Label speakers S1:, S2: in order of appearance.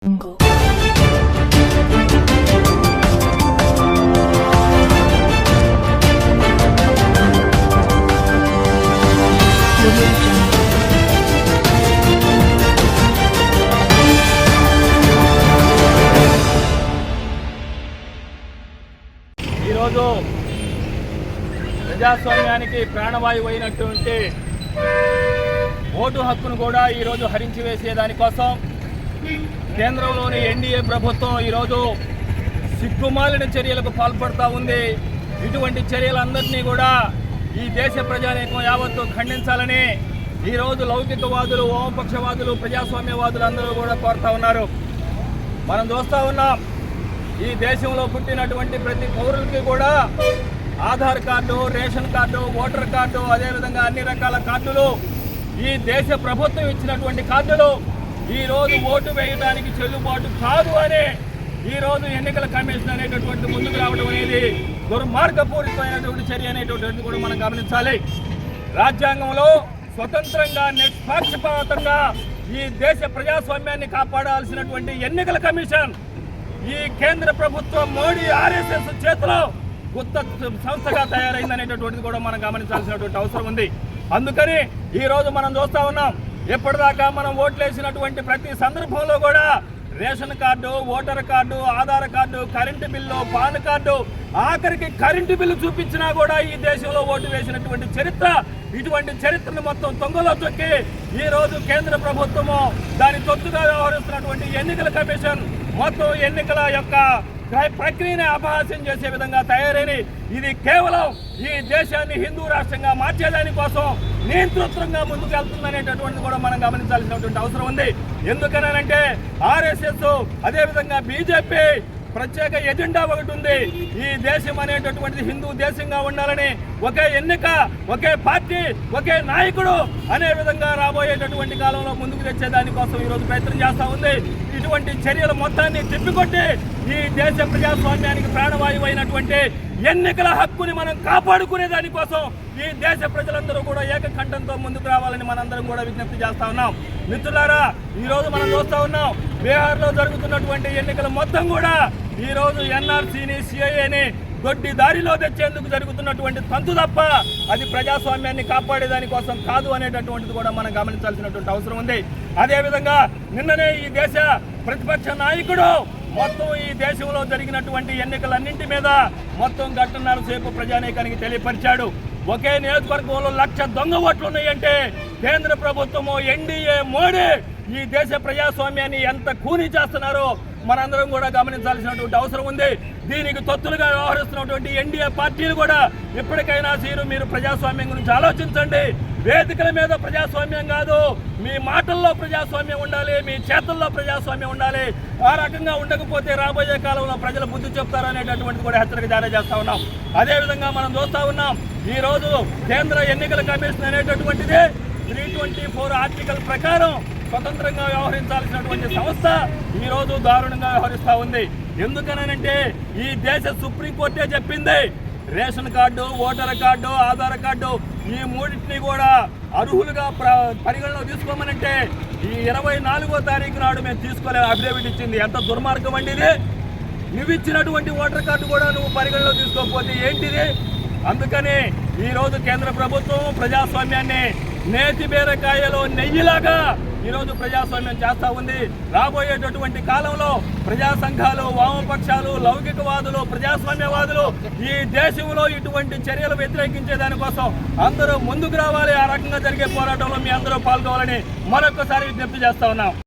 S1: ఈరోజు ప్రజాస్వామ్యానికి ప్రాణవాయువు అయినటువంటి ఓటు హక్కును కూడా ఈరోజు హరించి వేసేదానికోసం కేంద్రంలోని ఎన్డీఏ ప్రభుత్వం ఈరోజు సిగ్గుమాలిన చర్యలకు పాల్పడుతూ ఉంది. ఇటువంటి చర్యలందరినీ కూడా ఈ దేశ ప్రజానీకం యావత్తు ఖండించాలని ఈరోజు లౌకికవాదులు, వామపక్షవాదులు, ప్రజాస్వామ్యవాదులు అందరూ కూడా కోరుతూ ఉన్నారు. మనం చూస్తూ ఉన్నాం, ఈ దేశంలో పుట్టినటువంటి ప్రతి పౌరులకి కూడా Aadhaar card, ration card, voter card, అదేవిధంగా అన్ని రకాల కార్డులు ఈ దేశ ప్రభుత్వం ఇచ్చినటువంటి కార్డులు ఈరోజు ఓటు వేయడానికి చెల్లుబాటు కాదు అని ఈరోజు ఎన్నికల కమిషన్ అనేటటువంటి ముందుకు రావడం అనేది దుర్మార్గపూరితమైనటువంటి చర్య అనేటటువంటిది కూడా మనం గమనించాలి. రాజ్యాంగంలో స్వతంత్రంగా, నిష్పక్షపాతంగా ఈ దేశ ప్రజాస్వామ్యాన్ని కాపాడాల్సినటువంటి ఎన్నికల కమిషన్ ఈ కేంద్ర ప్రభుత్వం మోడీ ఆర్ఎస్ఎస్ చేతిలో కొత్త సంస్థగా తయారైందనేటటువంటిది కూడా మనం గమనించాల్సినటువంటి అవసరం ఉంది. అందుకని ఈరోజు మనం చూస్తూ ఉన్నాం, ఎప్పటిదాకా మనం ఓట్లేసినటువంటి ప్రతి సందర్భంలో కూడా ration card, voter card, Aadhaar card, current bill, pan card, ఆఖరికి కరెంటు బిల్లు చూపించినా కూడా ఈ దేశంలో ఓటు వేసినటువంటి చరిత్ర, ఇటువంటి చరిత్రను మొత్తం తొంగలో తొక్కి ఈరోజు కేంద్ర ప్రభుత్వము దాని తొత్తుగా వ్యవహరిస్తున్నటువంటి ఎన్నికల కమిషన్ మొత్తం ఎన్నికల యొక్క ప్రక్రియని అపహాస్యం చేసే విధంగా తయారైన ఇది కేవలం ఈ దేశాన్ని హిందూ రాష్ట్రంగా మార్చేదానికోసం నియంతృత్వంగా ముందుకు వెళ్తుందనేటటువంటిది కూడా మనం గమనించాల్సినటువంటి అవసరం ఉంది. ఎందుకనంటే ఆర్ఎస్ఎస్ అదేవిధంగా బీజేపీ ప్రత్యేక ఎజెండా ఒకటి ఉంది. ఈ దేశం అనేటటువంటిది హిందూ దేశంగా ఉండాలని, ఒకే ఎన్నిక, ఒకే పార్టీ, ఒకే నాయకుడు అనే విధంగా రాబోయేటటువంటి కాలంలో ముందుకు తెచ్చేదానికోసం ఈరోజు ప్రయత్నం చేస్తూ ఉంది. ఇటువంటి చర్యల మొత్తాన్ని తిప్పికొట్టి ఈ దేశ ప్రజాస్వామ్యానికి ప్రాణవాయువు అయినటువంటి ఎన్నికల హక్కుని మనం కాపాడుకునే దానికోసం ఈ దేశ ప్రజలందరూ కూడా ఏకకంఠంతో ముందుకు రావాలని మనందరం కూడా విజ్ఞప్తి చేస్తా ఉన్నాం. మిత్రులారా, ఈరోజు మనం చూస్తూ ఉన్నాం, బీహార్లో జరుగుతున్నటువంటి ఎన్నికలు మొత్తం కూడా ఈరోజు ఎన్ఆర్సీని, సిఐఏని దొడ్డి దారిలో తెచ్చేందుకు జరుగుతున్నటువంటి తంతు తప్ప అది ప్రజాస్వామ్యాన్ని కాపాడేదానికోసం కాదు అనేటటువంటిది కూడా మనం గమనించాల్సినటువంటి అవసరం ఉంది. అదేవిధంగా నిన్ననే ఈ దేశ ప్రతిపక్ష నాయకుడు మొత్తం ఈ దేశంలో జరిగినటువంటి ఎన్నికలన్నింటి మీద మొత్తం గంటన్నర సేపు ప్రజానీకానికి తెలియపరిచాడు. ఒకే నియోజకవర్గంలో 1,00,000 దొంగ ఓట్లు ఉన్నాయంటే కేంద్ర ప్రభుత్వము, ఎన్డీఏ, మోడీ ఈ దేశ ప్రజాస్వామ్యాన్ని ఎంత కూనీ చేస్తున్నారో మనందరం కూడా గమనించాల్సినటువంటి అవసరం ఉంది. దీనికి తొత్తులుగా వ్యవహరిస్తున్నటువంటి ఎన్డీఏ పార్టీలు కూడా ఎప్పటికైనా మీరు ప్రజాస్వామ్యం గురించి ఆలోచించండి. వేదికల మీద ప్రజాస్వామ్యం కాదు, మీ మాటల్లో ప్రజాస్వామ్యం ఉండాలి, మీ చేతుల్లో ప్రజాస్వామ్యం ఉండాలి. ఆ రకంగా ఉండకపోతే రాబోయే కాలంలో ప్రజలు బుద్ధి చెప్తారనేటటువంటిది కూడా హెచ్చరిక జారీ చేస్తా ఉన్నాం. అదేవిధంగా మనం చూస్తూ ఉన్నాం, ఈరోజు కేంద్ర ఎన్నికల కమిషన్ అనేటటువంటిది 324 ఆర్టికల్ ప్రకారం స్వతంత్రంగా వ్యవహరించాల్సినటువంటి సంస్థ ఈరోజు దారుణంగా వ్యవహరిస్తూ ఉంది. ఎందుకనంటే ఈ దేశ సుప్రీంకోర్టే చెప్పింది, ration card, voter card, Aadhaar card ఈ మూడింటిని కూడా అర్హులుగా పరిగణలో తీసుకోమనంటే ఈ 24వ తారీఖు నాడు మేము తీసుకోలేని అఫిడవిట్ ఇచ్చింది. ఎంత దుర్మార్గం అండి ఇది! నువ్వు ఇచ్చినటువంటి ఓటర్ కార్డు కూడా నువ్వు పరిగణలో తీసుకోకపోతే ఏంటిది? అందుకని ఈరోజు కేంద్ర ప్రభుత్వం ప్రజాస్వామ్యాన్ని నేతి బీరకాయలో నెయ్యిలాగా ఈరోజు ప్రజాస్వామ్యం చేస్తూ ఉంది. రాబోయేటటువంటి కాలంలో ప్రజా సంఘాలు, వామపక్షాలు, లౌకికవాదులు, ప్రజాస్వామ్యవాదులు ఈ దేశంలో ఇటువంటి చర్యలు వ్యతిరేకించే దానికోసం అందరూ ముందుకు రావాలి. ఆ రకంగా జరిగే పోరాటంలో మీ అందరూ పాల్గొవాలని మరొకసారి విజ్ఞప్తి చేస్తా ఉన్నాం.